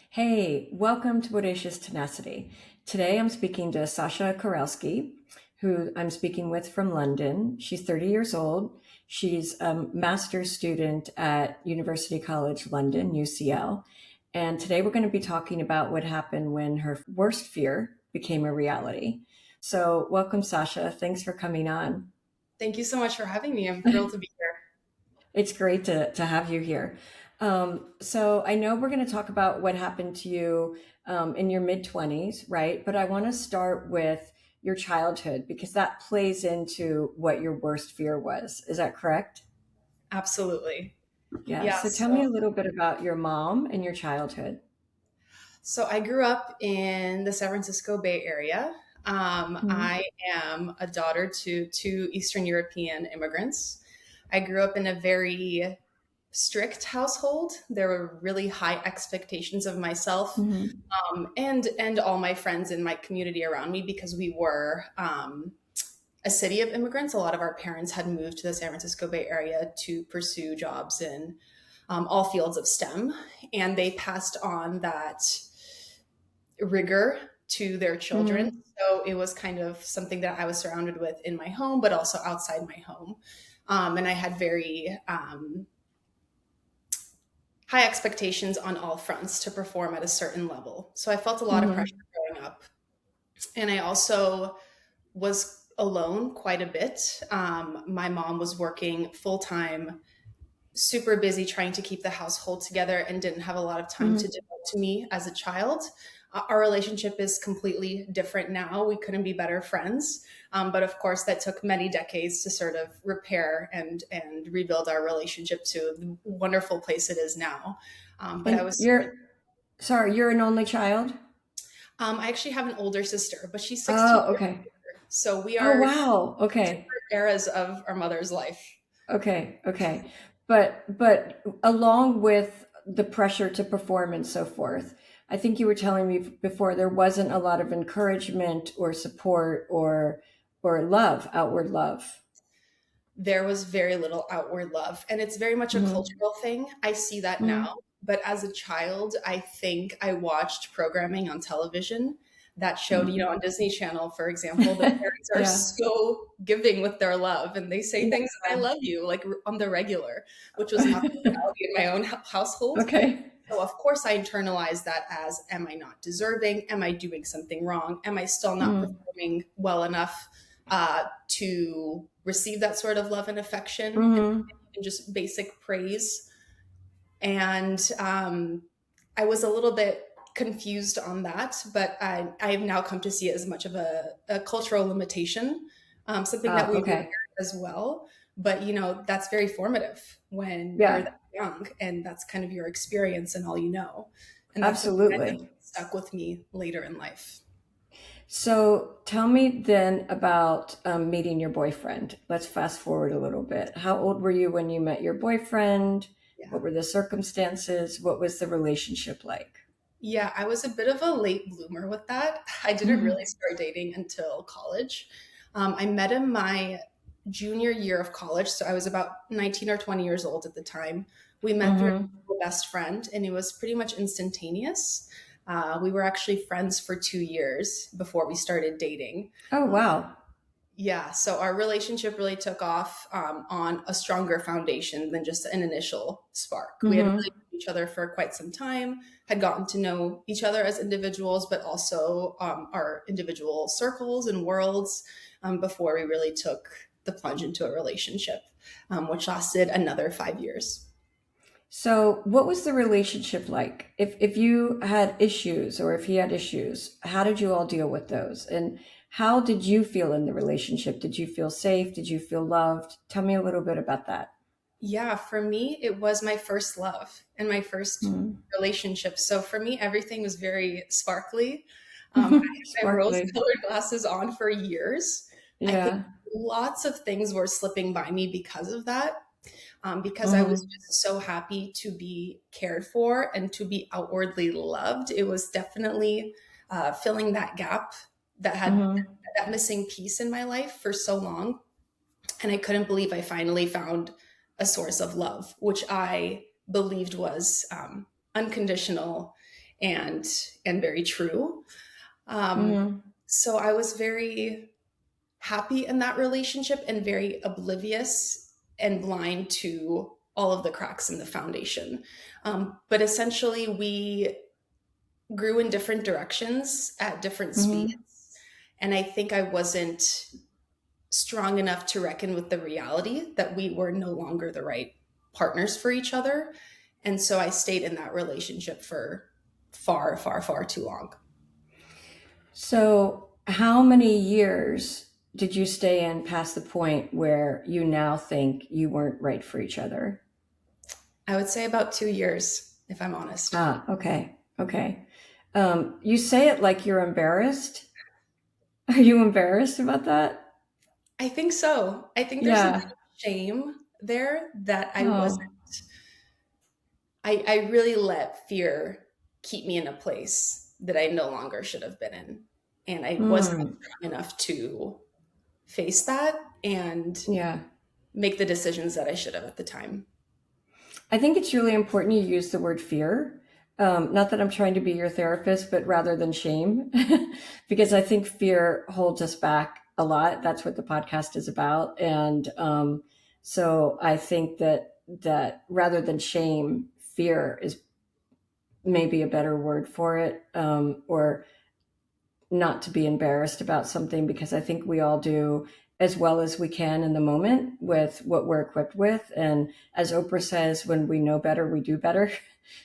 Hey, welcome to Bodacious Tenacity. Today I'm speaking to Sasha Karelsky, who I'm speaking with from London. She's 30 years old. She's a master's student at University College London, UCL. And today we're going to be talking about what happened when her worst fear became a reality. So, welcome, Sasha. Thanks for coming on. Thank you so much for having me. I'm thrilled to be here. It's great to have you here. So I know we're going to talk about what happened to you in your mid 20s, right? But I want to start with your childhood because that plays into what your worst fear was. Is that correct? Absolutely. Yeah. Yeah. So tell me a little bit about your mom and your childhood. So I grew up in the San Francisco Bay Area. Mhm. I am a daughter to two Eastern European immigrants. I grew up in a very strict household. There were really high expectations of myself, Mhm. and all my friends in my community around me because we were a city of immigrants. A lot of our parents had moved to the San Francisco Bay Area to pursue jobs in all fields of STEM, and they passed on that rigor to their children. Mhm. So it was kind of something that I was surrounded with in my home, but also outside my home. And I had very high expectations on all fronts to perform at a certain level. So I felt a lot of pressure Mhm. growing up. And I also was alone quite a bit. My mom was working full time, super busy trying to keep the household together, and didn't have a lot of time to Mhm. devote to me as a child. Our relationship is completely different now. We couldn't be better friends. But of course, that took many decades to sort of repair and rebuild our relationship to the wonderful place it is now. But I And was, you're an only child? I actually have an older sister, but she's 16 Oh, years okay. older. So we Oh, are wow. Okay. different eras of our mother's life. Okay, okay. But along with the pressure to perform and so forth, I think you were telling me before there wasn't a lot of encouragement or support or love, outward love. There was very little outward love. And it's very much a Hmm. cultural thing. I see that now. Hmm. But as a child, I think I watched programming on television that showed, Hmm. on Disney Channel, for example, the parents are Yeah. so giving with their love and they say Yeah. things, I love you, like on the regular, which was not the reality in my own household. Okay. So, of course, I internalized that as, am I not deserving? Am I doing something wrong? Am I still not Mm. performing well enough to receive that sort of love and affection Hmm. and just basic praise? And I was a little bit confused on that, but I have now come to see it as much of a cultural limitation, something that we Okay. inherit as well. But that's very formative when you're Yeah, that young, and that's kind of your experience and all you know. And that's something that absolutely. definitely stuck with me later in life. So tell me then about meeting your boyfriend. Let's fast forward a little bit. How old were you when you met your boyfriend? Yeah. What were the circumstances? What was the relationship like? Yeah, I was a bit of a late bloomer with that. I didn't really Mhm. start dating until college. I met him my junior year of college, so I was about 19 or 20 years old at the time. We met through Mhm. a best friend, and it was pretty much instantaneous. We were actually friends for 2 years before we started dating. Oh, Um, wow. yeah, so our relationship really took off on a stronger foundation than just an initial spark. We had really Mhm. known each other for quite some time, had gotten to know each other as individuals, but also our individual circles and worlds before we really took the plunge into a relationship, which lasted another 5 years. So, what was the relationship like? If you had issues or if he had issues, how did you all deal with those? And how did you feel in the relationship? Did you feel safe? Did you feel loved? Tell me a little bit about that. Yeah, for me, it was my first love and my first Mm. relationship. So for me, everything was very sparkly. I had my rose Sparkly. colored glasses on for years. I think Yeah. lots of things were slipping by me because of that, because I was Hmm. just so happy to be cared for and to be outwardly loved. It was definitely filling that gap that had Mm-hmm. that missing piece in my life for so long. And I couldn't believe I finally found a source of love, which I believed was unconditional and very true. Um, Mm-hmm. so I was very happy in that relationship and very oblivious and blind to all of the cracks in the foundation. But essentially, we grew in different directions at different speeds. Mm-hmm. And I think I wasn't strong enough to reckon with the reality that we were no longer the right partners for each other. And so I stayed in that relationship for far, far, far too long. So, how many years did you stay in past the point where you now think you weren't right for each other? I would say about 2 years, if I'm honest. Ah, okay. Okay. You say it like you're embarrassed. Are you embarrassed about that? I think so. I think there's a bit Yeah. of shame there that I wasn't, Oh. I really let fear keep me in a place that I no longer should have been in. And I wasn't Hmm. strong enough to face that and Yeah. make the decisions that I should have at the time. I think it's really important you use the word fear. Not that I'm trying to be your therapist, but rather than shame, because I think fear holds us back a lot. That's what the podcast is about. And so I think that rather than shame, fear is maybe a better word for it, or not to be embarrassed about something, because I think we all do as well as we can in the moment with what we're equipped with. And as Oprah says, when we know better, we do better.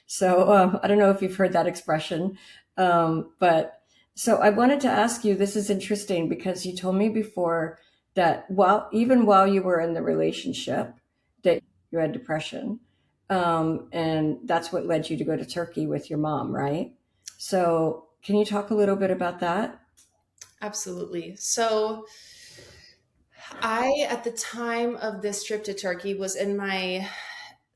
So I don't know if you've heard that expression, but so I wanted to ask you, this is interesting because you told me before that even while you were in the relationship, that you had depression. And that's what led you to go to Turkey with your mom, right? So can you talk a little bit about that? Absolutely. So I, at the time of this trip to Turkey, was in my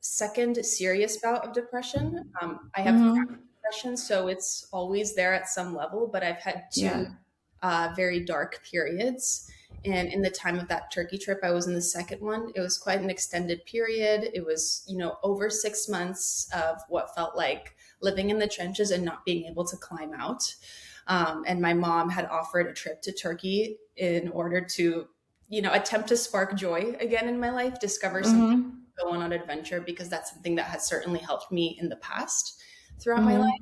second serious bout of depression. I have chronic Mm-hmm. depression, so it's always there at some level, but I've had two Yeah. very dark periods. And in the time of that Turkey trip, I was in the second one. It was quite an extended period. It was, over 6 months of what felt like living in the trenches and not being able to climb out. And my mom had offered a trip to Turkey in order to, attempt to spark joy again in my life, discover something, Mm-hmm. go on an adventure, because that's something that has certainly helped me in the past throughout my life.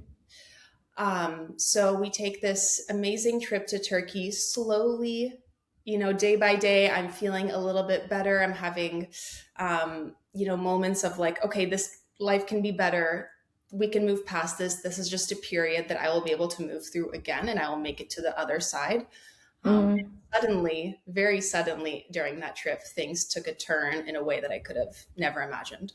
Mm-hmm. So we take this amazing trip to Turkey slowly, day by day. I'm feeling a little bit better. I'm having, moments of like, okay, this life can be better. We can move past this. This is just a period that I will be able to move through again, and I will make it to the other side. Mm-hmm. Suddenly, very suddenly during that trip, things took a turn in a way that I could have never imagined.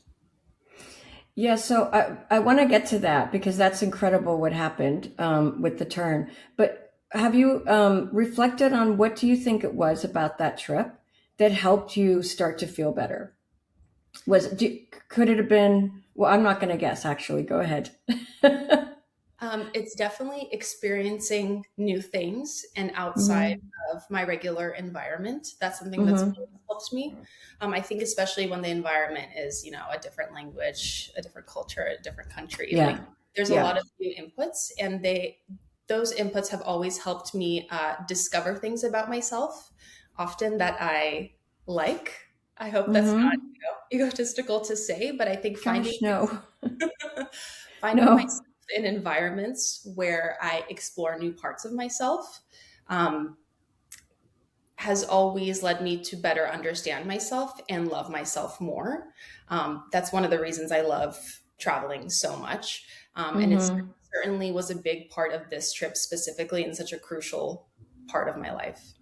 Yeah, so I want to get to that because that's incredible what happened with the turn. But have you reflected on what do you think it was about that trip that helped you start to feel better? Could it have been? Well, I'm not going to guess. Actually, go ahead. It's definitely experiencing new things and outside Hmm. of my regular environment. That's something that's Hmm. always helped me. I think especially when the environment is, a different language, a different culture, a different country. Like Yeah, there's a yeah. lot of new inputs, and those inputs have always helped me discover things about myself, often that I like. I hope that's not, Hmm. egotistical to say, but I think Gosh, no, finding no. myself in environments where I explore new parts of myself um, has always led me to better understand myself and love myself more. That's one of the reasons I love traveling so much. And it Hmm. certainly was a big part of this trip specifically, and such a crucial part of my life.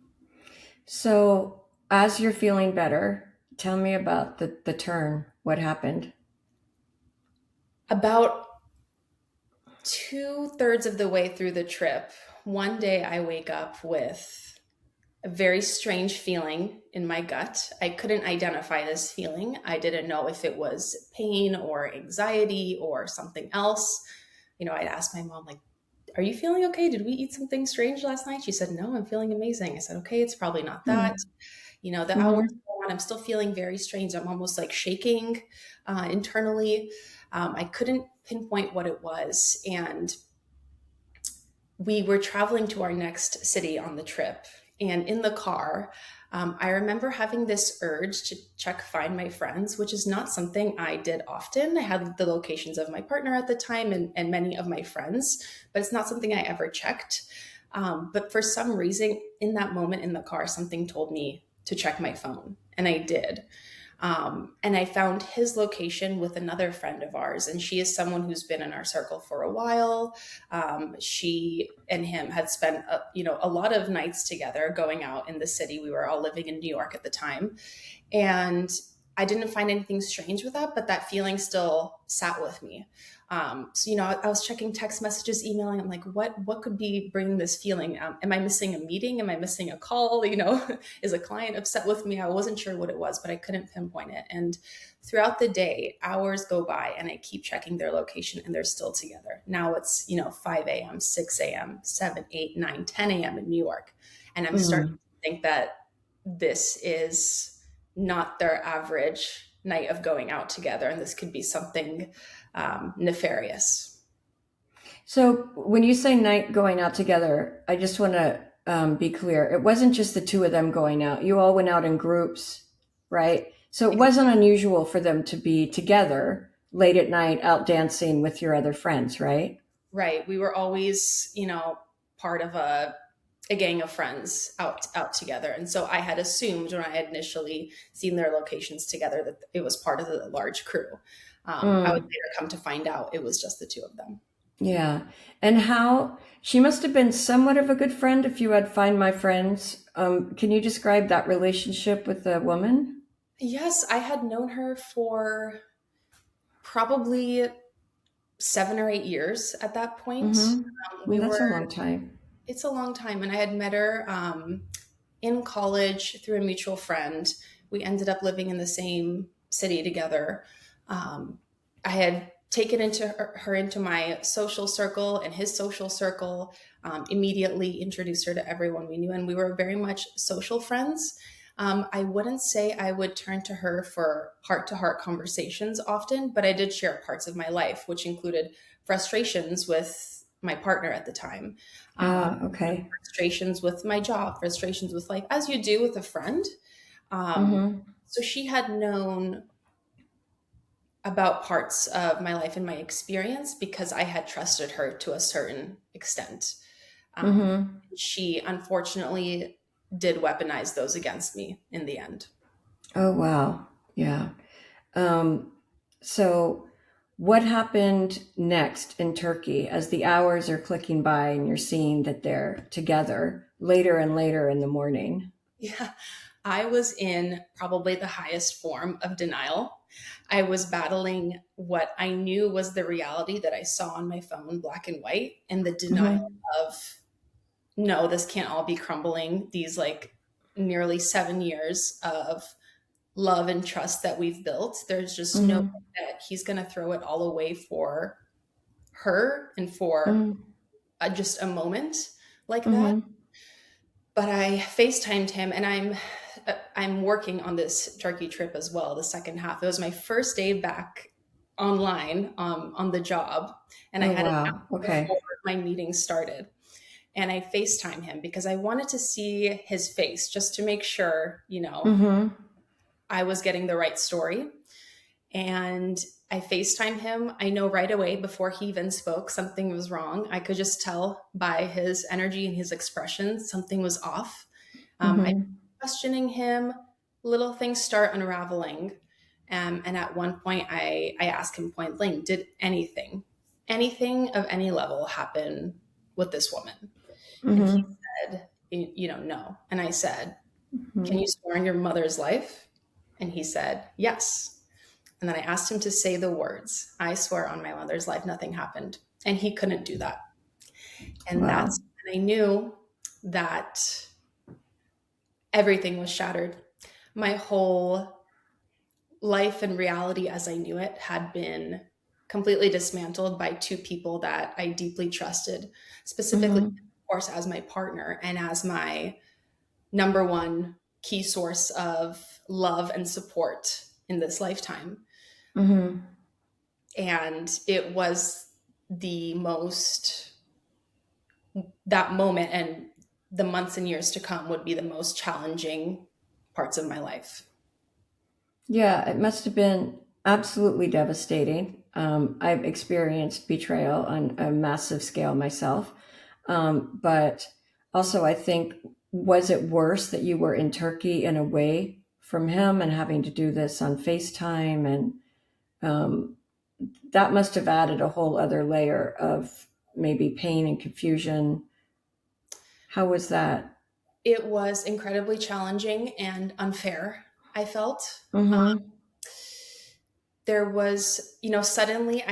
So, as you're feeling better, tell me about the turn. What happened? About two-thirds of the way through the trip, one day I wake up with a very strange feeling in my gut. I couldn't identify this feeling. I didn't know if it was pain or anxiety or something else. I'd ask my mom, like, are you feeling okay? Did we eat something strange last night? She said, no, I'm feeling amazing. I said, okay, it's probably not that. The hours Mm-hmm. go on, I'm still feeling very strange. I'm almost like shaking internally. I couldn't pinpoint what it was. And we were traveling to our next city on the trip. And in the car, I remember having this urge to check Find My Friends, which is not something I did often. I had the locations of my partner at the time and many of my friends, but it's not something I ever checked. But for some reason, in that moment in the car, something told me to check my phone, and I did. And I found his location with another friend of ours, and she is someone who's been in our circle for a while. She and him had spent a lot of nights together going out in the city. We were all living in New York at the time, and I didn't find anything strange with that, but that feeling still sat with me. I was checking text messages, emailing. I'm like, what could be bringing this feeling? Am I missing a meeting? Am I missing a call? Is a client upset with me? I wasn't sure what it was, but I couldn't pinpoint it. And throughout the day, hours go by and I keep checking their location and they're still together. Now it's, 5 a.m., 6 a.m., 7, 8, 9, 10 a.m. in New York. And I'm starting to think that this is not their average night of going out together. And this could be something nefarious. So when you say night going out together, I just want to be clear. It wasn't just the two of them going out. You all went out in groups, right? So it wasn't unusual for them to be together late at night out dancing with your other friends, right? Right. We were always, part of a gang of friends out together. And so I had assumed when I had initially seen their locations together that it was part of the large crew. I would later come to find out it was just the two of them. Yeah. And how she must have been somewhat of a good friend if you had Find My Friends. Can you describe that relationship with the woman? Yes, I had known her for probably 7 or 8 years at that point. Well, that's a long time. It's a long time. And I had met her in college through a mutual friend. We ended up living in the same city together. I had taken her into my social circle and his social circle, immediately introduced her to everyone we knew, and we were very much social friends. I wouldn't say I would turn to her for heart-to-heart conversations often, but I did share parts of my life, which included frustrations with my partner at the time, Okay. frustrations with my job, frustrations with life, as you do with a friend. So she had known about parts of my life and my experience because I had trusted her to a certain extent. She unfortunately did weaponize those against me in the end. Oh, wow. Yeah. So what happened next in Turkey as the hours are clicking by and you're seeing that they're together later and later in the morning? Yeah, I was in probably the highest form of denial. I was battling what I knew was the reality that I saw on my phone, black and white, and the denial of, no, this can't all be crumbling. These like nearly 7 years of love and trust that we've built. There's just no way that he's going to throw it all away for her and for just a moment like that. But I FaceTimed him, and I'm working on this Turkey trip as well, the second half. It was my first day back online on the job, and I had an hour before my meeting started. And I FaceTimed him because I wanted to see his face just to make sure, I was getting the right story. And I FaceTimed him. I know right away before he even spoke, something was wrong. I could just tell by his energy and his expression, something was off. I was questioning him, little things start unraveling. And at one point I asked him point blank, did anything of any level happen with this woman? And he said, no. And I said, can you swear on your mother's life? And he said, yes. And then I asked him to say the words, I swear on my mother's life, nothing happened. And he couldn't do that. And that's when I knew that everything was shattered. My whole life and reality as I knew it had been completely dismantled by two people that I deeply trusted, specifically, Mm-hmm. of course, as my partner and as my number one key source of love and support in this lifetime. Mm-hmm. And it was the most, that moment and the months and years to come would be the most challenging parts of my life. Yeah, it must have been absolutely devastating. I've experienced betrayal on a massive scale myself. But also, I think, was it worse that you were in Turkey and away from him and having to do this on FaceTime? And um, that must have added a whole other layer of maybe pain and confusion. How was that? It was incredibly challenging and unfair, I felt. Mm-hmm. There was, suddenly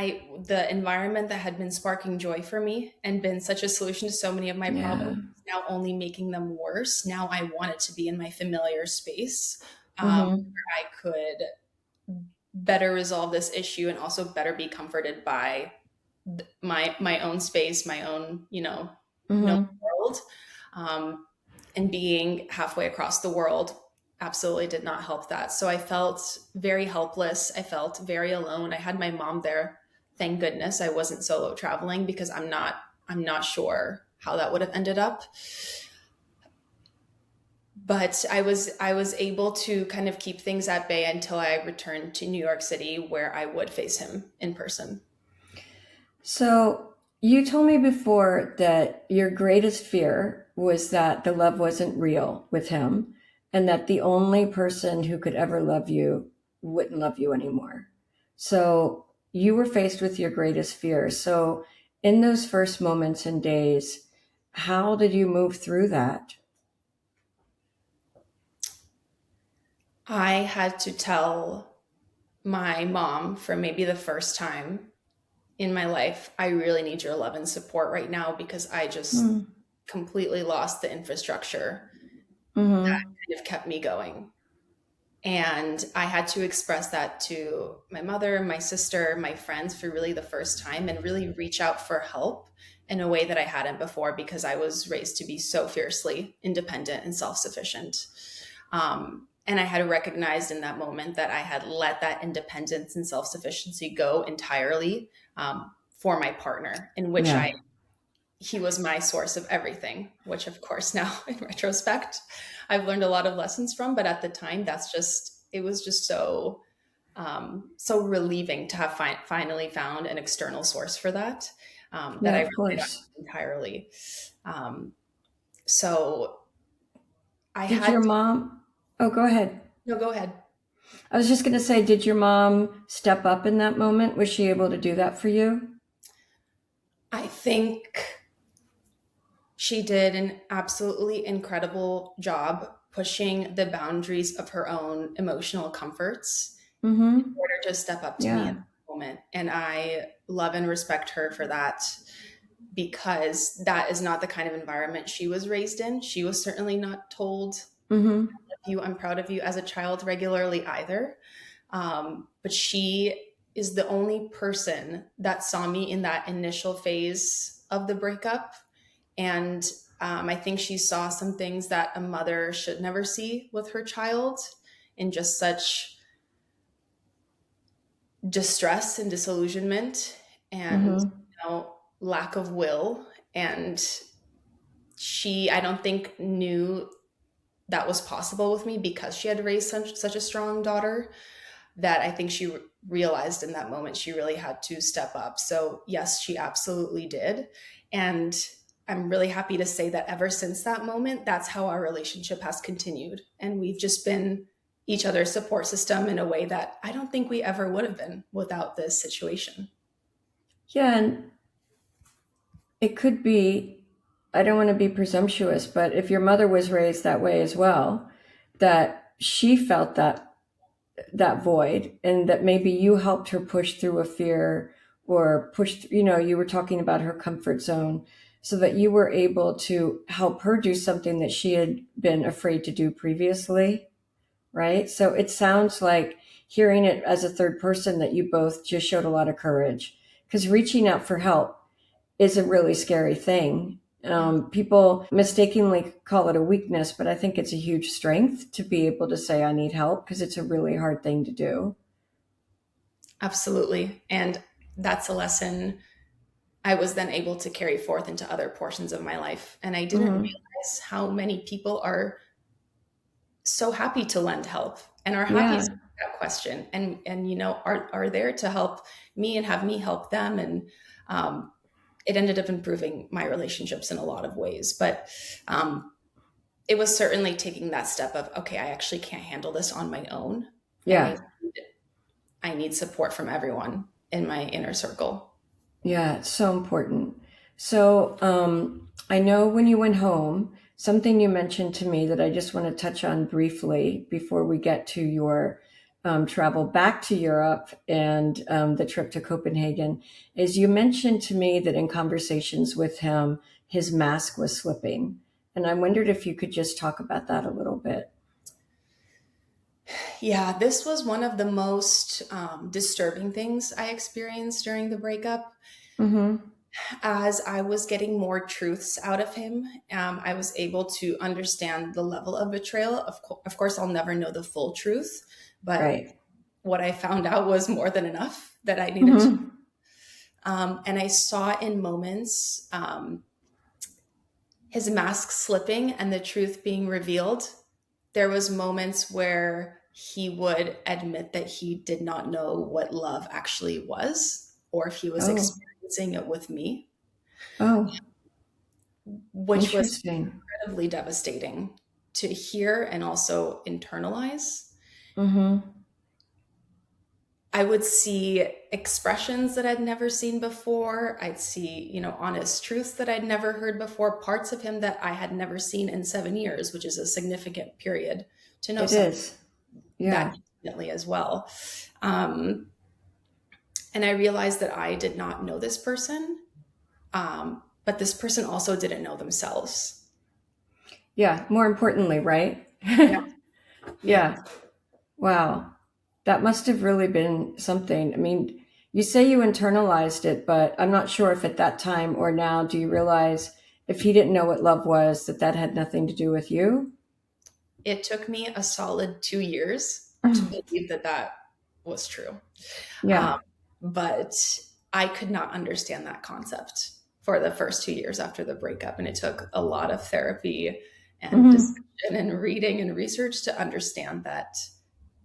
the environment that had been sparking joy for me and been such a solution to so many of my Yeah. problems is now only making them worse. Now I wanted to be in my familiar space, Mm-hmm. where I could better resolve this issue and also better be comforted by my own space, my own, known Mm-hmm. world. And being halfway across the world absolutely did not help that. So I felt very helpless. I felt very alone. I had my mom there. Thank goodness I wasn't solo traveling, because I'm not sure how that would have ended up. But I was able to kind of keep things at bay until I returned to New York City, where I would face him in person. So you told me before that your greatest fear was that the love wasn't real with him and that the only person who could ever love you wouldn't love you anymore. So you were faced with your greatest fear. So in those first moments and days, how did you move through that? I had to tell my mom for maybe the first time in my life, I really need your love and support right now, because I just Mm-hmm. completely lost the infrastructure that Mm-hmm. kind of kept me going. And I had to express that to my mother, my sister, my friends for really the first time, and really reach out for help in a way that I hadn't before, because I was raised to be so fiercely independent and self sufficient. And I had recognized in that moment that I had let that independence and self sufficiency go entirely, for my partner, in which Yeah. he was my source of everything, which of course now in retrospect, I've learned a lot of lessons from. But at the time, it was just so relieving to have finally found an external source for that, that Yeah, I of relied on course. entirely. Um, so I Did your had, mom? Oh, go ahead. no, go ahead. I was just going to say, did your mom step up in that moment? Was she able to do that for you? I think she did an absolutely incredible job pushing the boundaries of her own emotional comforts in Mm-hmm. order to step up to me in Yeah. that moment. And I love and respect her for that, because that is not the kind of environment she was raised in. She was certainly not told, Mm-hmm. you, I'm proud of you as a child regularly either. But she is the only person that saw me in that initial phase of the breakup. And I think she saw some things that a mother should never see with her child, in just such distress and disillusionment and, Mm-hmm. lack of will. And I don't think, knew that was possible with me, because she had raised such a strong daughter, that I think she realized in that moment she really had to step up. So, yes, she absolutely did. And I'm really happy to say that ever since that moment, that's how our relationship has continued. And we've just been each other's support system in a way that I don't think we ever would have been without this situation. Yeah, and it could be, I don't want to be presumptuous, but if your mother was raised that way as well, that she felt that void and that maybe you helped her push through a fear or you were talking about her comfort zone so that you were able to help her do something that she had been afraid to do previously, right? So it sounds like hearing it as a third person that you both just showed a lot of courage, because reaching out for help is a really scary thing. People mistakenly call it a weakness, but I think it's a huge strength to be able to say, I need help, because it's a really hard thing to do. Absolutely. And that's a lesson I was then able to carry forth into other portions of my life. And I didn't Hmm. realize how many people are so happy to lend help and are happy to Yeah. ask that question and are there to help me and have me help them. And it ended up improving my relationships in a lot of ways. But it was certainly taking that step of, okay, I actually can't handle this on my own. And Yeah. I need support from everyone in my inner circle. Yeah. It's so important. So I know when you went home, something you mentioned to me that I just want to touch on briefly before we get to your travel back to Europe and the trip to Copenhagen is you mentioned to me that in conversations with him, his mask was slipping. And I wondered if you could just talk about that a little bit. Yeah, this was one of the most disturbing things I experienced during the breakup. Mm-hmm. As I was getting more truths out of him, I was able to understand the level of betrayal. Of course, I'll never know the full truth, but Right. what I found out was more than enough that I needed to. Mm-hmm. And I saw in moments his mask slipping and the truth being revealed. There was moments where he would admit that he did not know what love actually was, or if he was Oh, experiencing it with me, oh, which was interesting. incredibly devastating to hear and also internalize. Mm-hmm. I would see expressions that I'd never seen before. I'd see, honest truths that I'd never heard before, parts of him that I had never seen in 7 years, which is a significant period to know It someone is. that Yeah. intimately as well. Um, and I realized that I did not know this person, but this person also didn't know themselves. Yeah. More importantly, right? Yeah, yeah. Yeah. Wow. That must have really been something. I mean, you say you internalized it, but I'm not sure if at that time or now do you realize if he didn't know what love was, that that had nothing to do with you? It took me a solid 2 years to believe that that was true. Um, Yeah. but I could not understand that concept for the first 2 years after the breakup. And it took a lot of therapy and Hmm. discussion and reading and research to understand that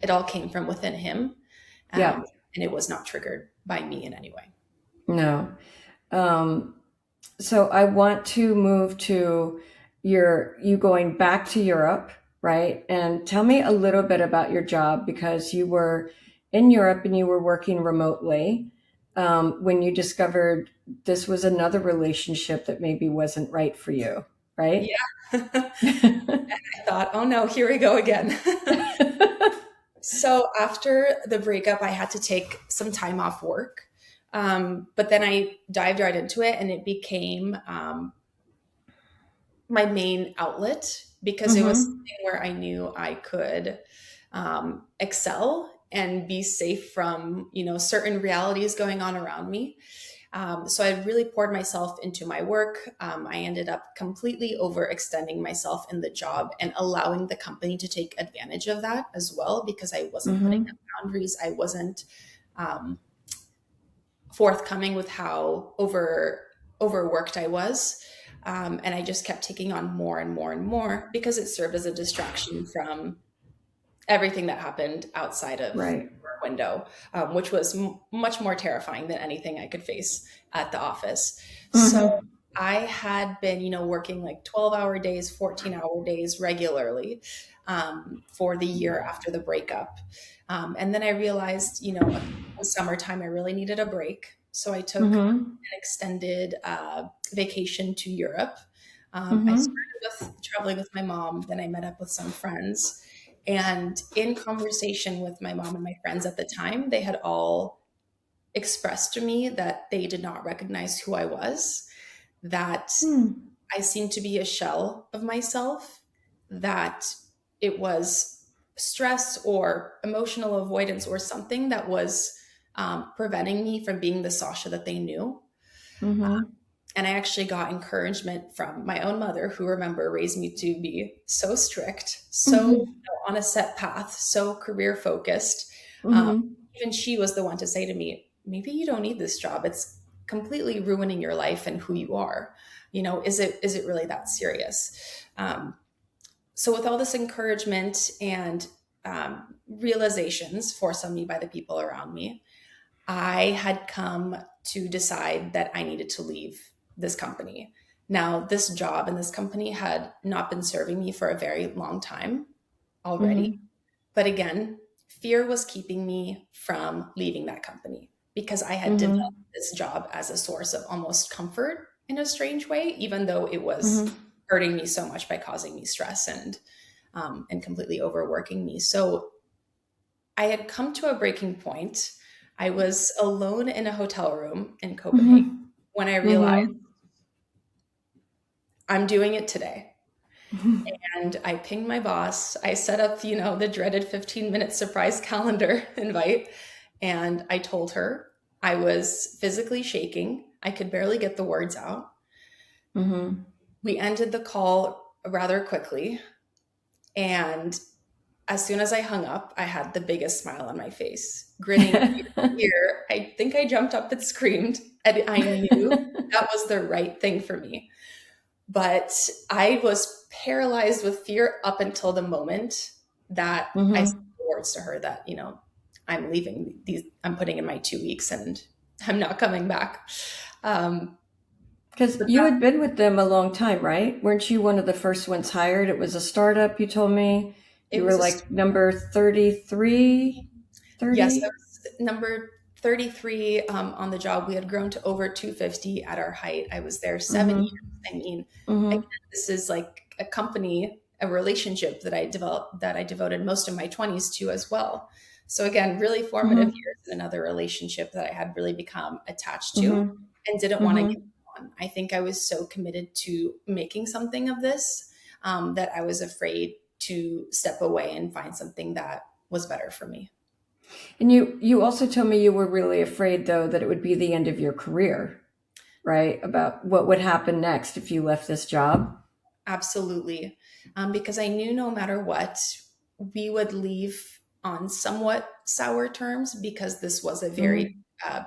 it all came from within him. Yeah. Um, and it was not triggered by me in any way. No. Um, so I want to move to you going back to Europe, right? And tell me a little bit about your job because you were in Europe and you were working remotely when you discovered this was another relationship that maybe wasn't right for you, right? Yeah. I thought, oh no, here we go again. So after the breakup, I had to take some time off work. But then I dived right into it and it became my main outlet because it was Hmm. something where I knew I could excel and be safe from, certain realities going on around me. So I really poured myself into my work. I ended up completely overextending myself in the job and allowing the company to take advantage of that as well because I wasn't putting Hmm. up boundaries. I wasn't um, forthcoming with how overworked I was. And I just kept taking on more and more and more because it served as a distraction from everything that happened outside of Right. our window, which was much more terrifying than anything I could face at the office. So Hmm. I had been, working like 12-hour days, 14-hour days regularly for the year after the breakup. And then I realized, in summertime, I really needed a break. So I took Hmm. an extended vacation to Europe. I Hmm. started with traveling with my mom, then I met up with some friends. And in conversation with my mom and my friends at the time, they had all expressed to me that they did not recognize who I was, that I seemed to be a shell of myself, that it was stress or emotional avoidance or something that was preventing me from being the Sasha that they knew. Mm-hmm. And I actually got encouragement from my own mother, who remember raised me to be so strict, so Mm-hmm. on a set path, so career focused. Um, Mm-hmm. Even she was the one to say to me, maybe you don't need this job. It's completely ruining your life and who you are. Is it really that serious? So with all this encouragement and realizations forced on me by the people around me, I had come to decide that I needed to leave this company. Now, this job and this company had not been serving me for a very long time already. Mm-hmm. But again, fear was keeping me from leaving that company because I had developed Mm-hmm. this job as a source of almost comfort in a strange way, even though it was Mm-hmm. hurting me so much by causing me stress and completely overworking me. So I had come to a breaking point. I was alone in a hotel room in Copenhagen Mm-hmm. when I realized Mm-hmm. I'm doing it today. And I pinged my boss. I set up, the dreaded 15-minute surprise calendar invite. And I told her I was physically shaking. I could barely get the words out. Mm-hmm. We ended the call rather quickly. And as soon as I hung up, I had the biggest smile on my face, grinning ear to ear. I think I jumped up and screamed. And I knew that was the right thing for me. But I was paralyzed with fear up until the moment that I said Mm-hmm. the words to her that, I'm leaving I'm putting in my 2 weeks and I'm not coming back. Um, Because but you had been with them a long time, right? Weren't you one of the first ones hired? It was a startup, you told me. it You were was a like number 33, Yes, that 30. was number 33 on the job. We had grown to over 250 at our height. I was there 7 years. Mm-hmm. I mean, again, Mm-hmm. this is like a company, a relationship that I developed, that I devoted most of my 20s to as well. So again, really formative Mm-hmm. years in another relationship that I had really become attached to Mm-hmm. and didn't want to give Mm-hmm. on. I think I was so committed to making something of this that I was afraid to step away and find something that was better for me. And you also told me you were really afraid, though, that it would be the end of your career, right? About what would happen next if you left this job. Absolutely. Because I knew no matter what, we would leave on somewhat sour terms because this was a very Mm-hmm. uh,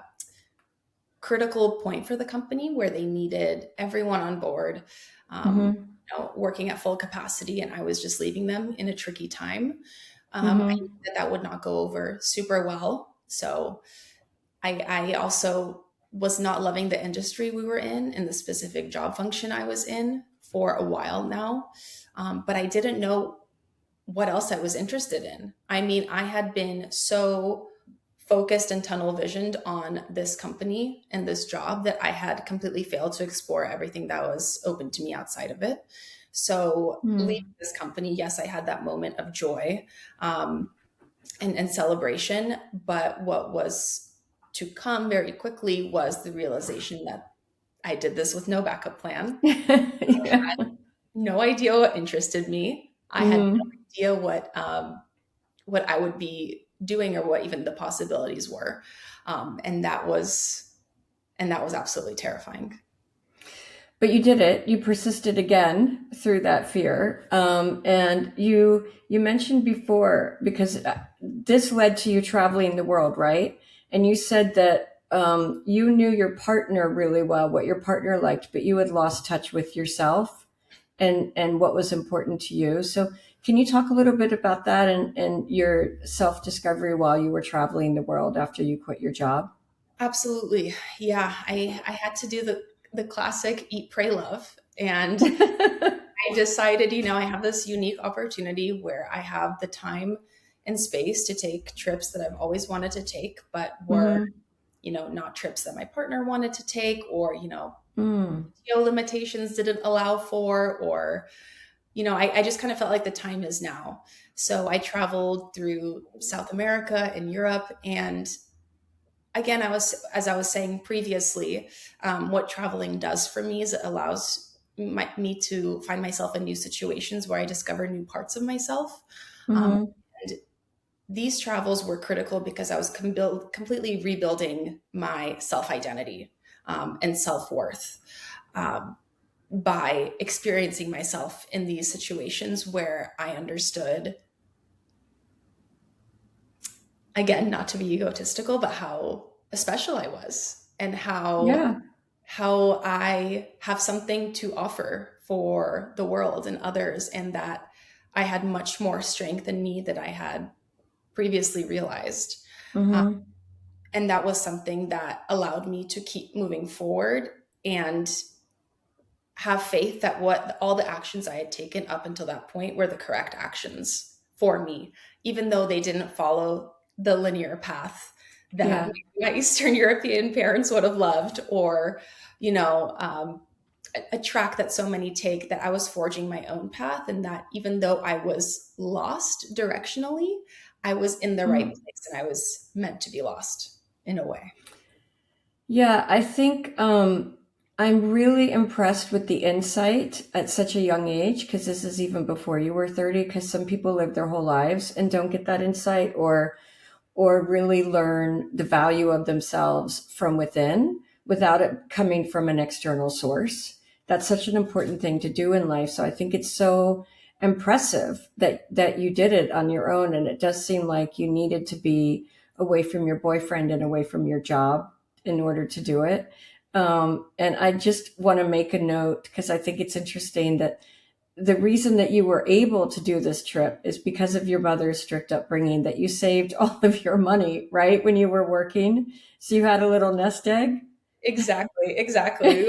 critical point for the company where they needed everyone on board, Mm-hmm. working at full capacity. And I was just leaving them in a tricky time. I knew Mm-hmm. that that would not go over super well. So I also was not loving the industry we were in and the specific job function I was in for a while now. But I didn't know what else I was interested in. I mean, I had been so focused and tunnel visioned on this company and this job that I had completely failed to explore everything that was open to me outside of it. So leaving this company, yes, I had that moment of joy and celebration. But what was to come very quickly was the realization that I did this with no backup plan, Yeah. no idea what interested me. I had no Mm-hmm. idea what I would be doing or what even the possibilities were, and that was absolutely terrifying. But you did it. You persisted again through that fear, and you mentioned before because this led to you traveling the world, right? And you said that you knew your partner really well, what your partner liked, but you had lost touch with yourself and what was important to you. So, can you talk a little bit about that and your self discovery while you were traveling the world after you quit your job? Absolutely, yeah. I had to do the classic eat, pray, love, and I decided, I have this unique opportunity where I have the time and space to take trips that I've always wanted to take, but were, Mm-hmm. not trips that my partner wanted to take, or, Mm. limitations didn't allow for, or, I just kind of felt like the time is now. So I traveled through South America and Europe. And again, as I was saying previously, what traveling does for me is it allows me to find myself in new situations where I discover new parts of myself. Um, Mm-hmm. these travels were critical because I was completely rebuilding my self identity and self worth um, by experiencing myself in these situations where I understood, again, not to be egotistical, but how special I was and Yeah. how I have something to offer for the world and others, and that I had much more strength in me than I had previously realized. Mm-hmm. And that was something that allowed me to keep moving forward and have faith that what all the actions I had taken up until that point were the correct actions for me, even though they didn't follow the linear path that Yeah. my Eastern European parents would have loved, or, you know, a track that so many take, that I was forging my own path. And that even though I was lost directionally, I was in the right Mhm. place and I was meant to be lost in a way. Yeah, I think I'm really impressed with the insight at such a young age, because this is even before you were 30, because some people live their whole lives and don't get that insight, or really learn the value of themselves from within without it coming from an external source. That's such an important thing to do in life. So I think it's so impressive that you did it on your own. And it does seem like you needed to be away from your boyfriend and away from your job in order to do it. And I just want to make a note, because I think it's interesting that the reason that you were able to do this trip is because of your mother's strict upbringing, that you saved all of your money, right, when you were working. So you had a little nest egg. Exactly, exactly.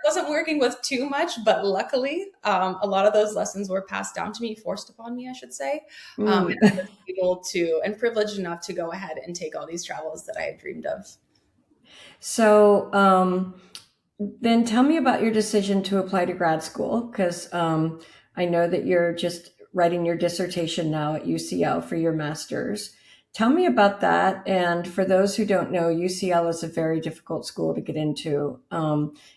Wasn't working with too much, but luckily, a lot of those lessons were passed down to me, forced upon me, I should say. And I Mm. was able to, and privileged enough to go ahead and take all these travels that I had dreamed of. So then tell me about your decision to apply to grad school, because I know that you're just writing your dissertation now at UCL for your master's. Tell me about that. And for those who don't know, UCL is a very difficult school to get into.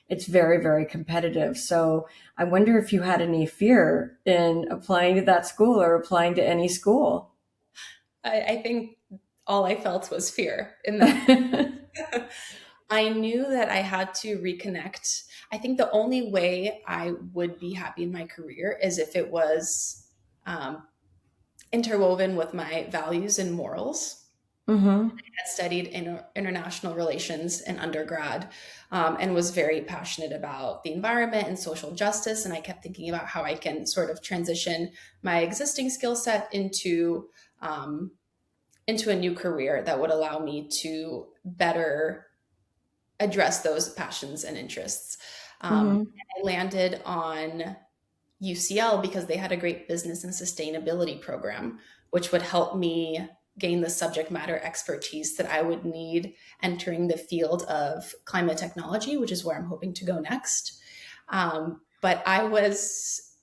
It's very, very competitive. So I wonder if you had any fear in applying to that school or applying to any school. I think all I felt was fear in that. I knew that I had to reconnect. I think the only way I would be happy in my career is if it was um, interwoven with my values and morals. Hmm. Had studied international relations in undergrad, and was very passionate about the environment and social justice. And I kept thinking about how I can sort of transition my existing skill set um, into a new career that would allow me to better address those passions and interests. Hmm. I landed on UCL because they had a great business and sustainability program, which would help me gain the subject matter expertise that I would need entering the field of climate technology, which is where I'm hoping to go next. But I was,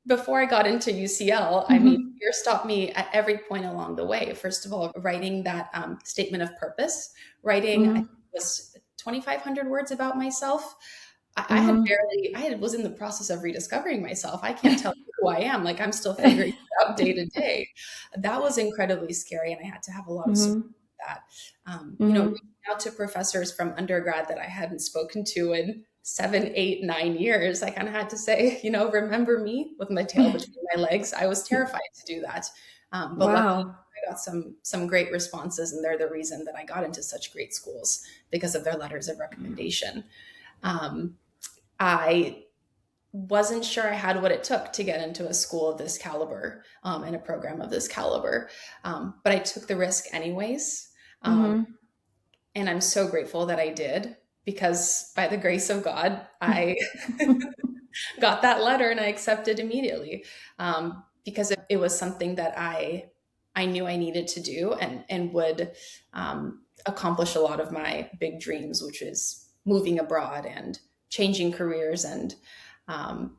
before I got into UCL, I mean, Hmm. fear stopped me at every point along the way. First of all, writing that statement of purpose, writing, I think Hmm. it was 2,500 words about myself. I had Hmm. barely, was in the process of rediscovering myself. I can't tell you who I am. Like, I'm still figuring it out day to day. That was incredibly scary. And I had to have a lot of support Hmm. with that. Hmm. Reaching out to professors from undergrad that I hadn't spoken to in 7, 8, 9 years, I kind of had to say, remember me, with my tail between my legs. I was terrified to do that. But luckily, Wow. I got some great responses, and they're the reason that I got into such great schools, because of their letters of recommendation. Um, I wasn't sure I had what it took to get into a school of this caliber, and a program of this caliber. But I took the risk anyways. Um, Hmm. and I'm so grateful that I did, because by the grace of God, I got that letter and I accepted immediately, because it was something that I knew I needed to do, and would accomplish a lot of my big dreams, which is moving abroad and changing careers, and um,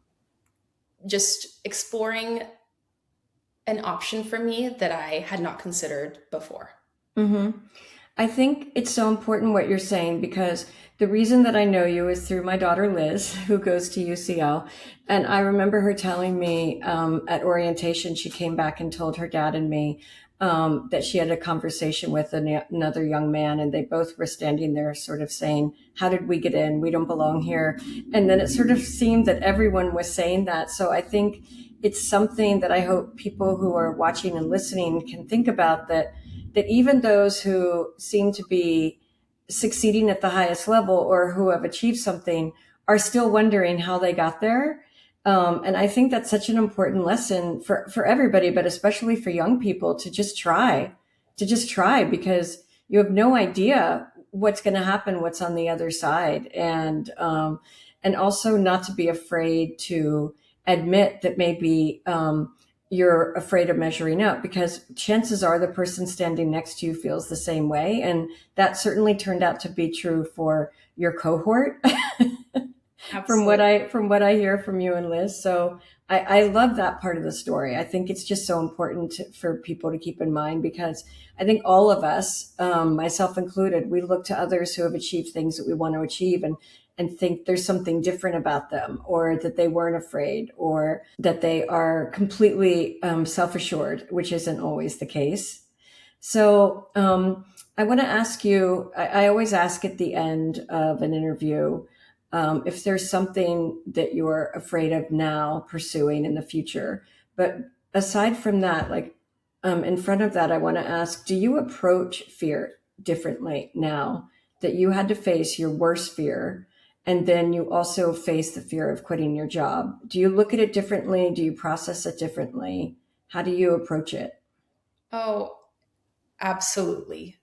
just exploring an option for me that I had not considered before. Hmm. I think it's so important what you're saying, because the reason that I know you is through my daughter Liz, who goes to UCL. And I remember her telling me at orientation, she came back and told her dad and me, that she had a conversation with another young man, and they both were standing there sort of saying, how did we get in? We don't belong here. And then it sort of seemed that everyone was saying that. So I think it's something that I hope people who are watching and listening can think about, that even those who seem to be succeeding at the highest level or who have achieved something are still wondering how they got there. And I think that's such an important lesson for everybody, but especially for young people, to just try, because you have no idea what's going to happen, what's on the other side. And also not to be afraid to admit that maybe, you're afraid of measuring up, because chances are the person standing next to you feels the same way. And that certainly turned out to be true for your cohort. Absolutely. From what I hear from you and Liz. So I love that part of the story. I think it's just so important for people to keep in mind, because I think all of us, myself included, we look to others who have achieved things that we want to achieve, and think there's something different about them, or that they weren't afraid, or that they are completely self-assured, which isn't always the case. So I want to ask you, I always ask at the end of an interview, if there's something that you're afraid of now pursuing in the future. But aside from that, like, in front of that, I want to ask, do you approach fear differently now that you had to face your worst fear? And then you also face the fear of quitting your job. Do you look at it differently? Do you process it differently? How do you approach it? Oh, absolutely.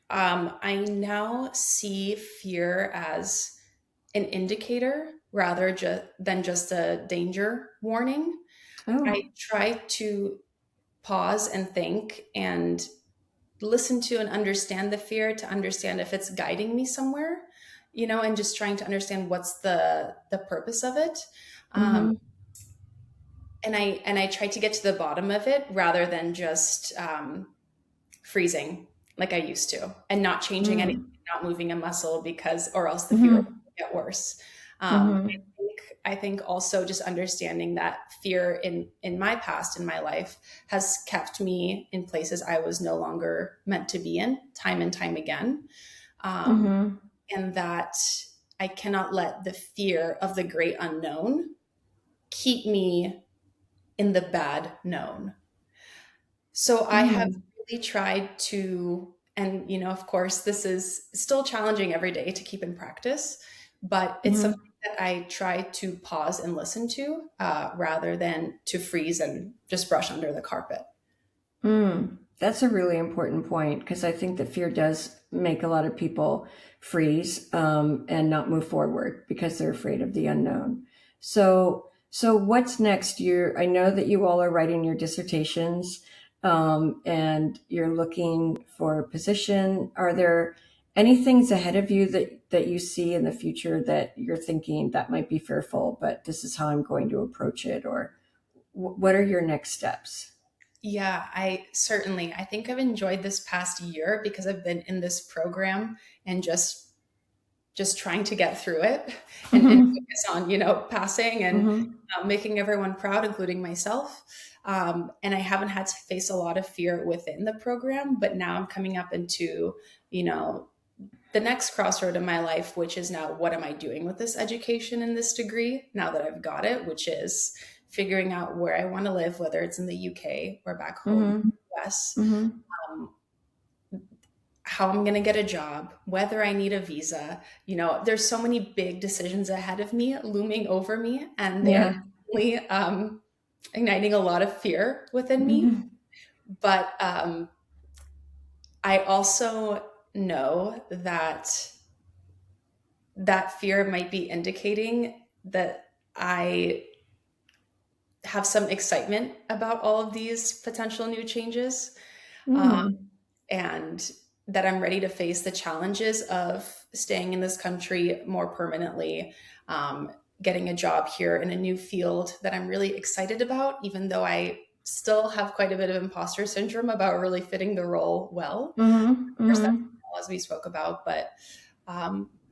I now see fear as an indicator rather than just a danger warning. I Oh, try to pause and think and listen to and understand the fear, to understand if it's guiding me somewhere, and just trying to understand what's the purpose of it. Um, mm-hmm, and I try to get to the bottom of it rather than just freezing like I used to, and not changing anything, mm-hmm, not moving a muscle, because or else the fear will mm-hmm, get worse. mm-hmm, I think also just understanding that fear in my past, in my life, has kept me in places I was no longer meant to be in, time and time again, um, mm-hmm, and that I cannot let the fear of the great unknown keep me in the bad known. So I have mm-hmm. really tried to, and of course, this is still challenging every day to keep in practice, but it's Mm-hmm. something that I try to pause and listen to, rather than to freeze and just brush under the carpet. That's a really important point, because I think that fear does make a lot of people freeze, and not move forward because they're afraid of the unknown. So what's next? I know that you all are writing your dissertations, and you're looking for a position. Are there any things ahead of you that you see in the future that you're thinking that might be fearful, but this is how I'm going to approach it? Or what are your next steps? Yeah, I think I've enjoyed this past year because I've been in this program and just trying to get through it, and focus on passing and Hmm. making everyone proud, including myself. And I haven't had to face a lot of fear within the program, but now I'm coming up into you know the next crossroad in my life, which is now, what am I doing with this education and this degree now that I've got it, which is figuring out where I want to live, whether it's in the UK or back home in Hmm. the US, Hmm. um, how I'm going to get a job, whether I need a visa. There's so many big decisions ahead of me, looming over me, and they are Yeah. definitely igniting a lot of fear within me. Hmm. But I also know that that fear might be indicating that I have some excitement about all of these potential new changes, um, Hmm. and that I'm ready to face the challenges of staying in this country more permanently, um, getting a job here in a new field that I'm really excited about, even though I still have quite a bit of imposter syndrome about really fitting the role well. Hmm. Of course, that's Hmm. as we spoke about, but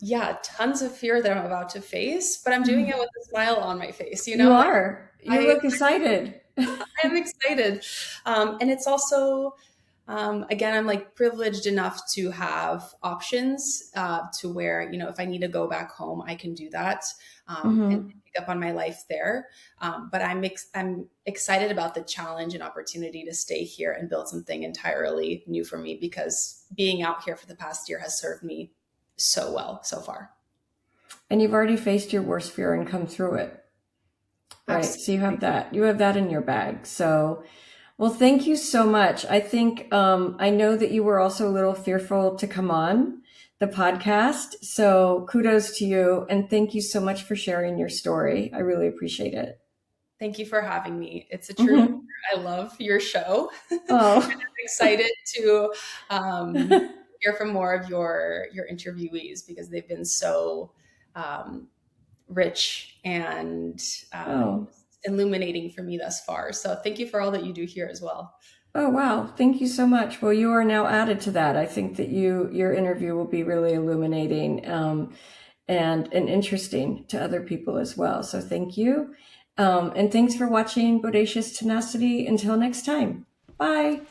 yeah, tons of fear that I'm about to face, but I'm doing it with a smile on my face. You Like are. You I, look excited. I'm excited, and it's also. Again, I'm like privileged enough to have options to where, if I need to go back home, I can do that and Hmm. pick up on my life there. But I'm excited about the challenge and opportunity to stay here and build something entirely new for me, because being out here for the past year has served me so well so far. And you've already faced your worst fear and come through it, right? So Absolutely. you have that in your bag. So, well, thank you so much. I think, I know that you were also a little fearful to come on the podcast. So kudos to you. And thank you so much for sharing your story. I really appreciate it. Thank you for having me. It's a true honor. Hmm. I love your show. Oh, Excited to hear from more of your interviewees, because they've been so um, rich and oh, illuminating for me thus far. So thank you for all that you do here as well. oh, wow. Thank you so much. Well, you are now added to that. I think that your interview will be really illuminating, and interesting to other people as well. So thank you. And thanks for watching Bodacious Tenacity. Until next time. Bye.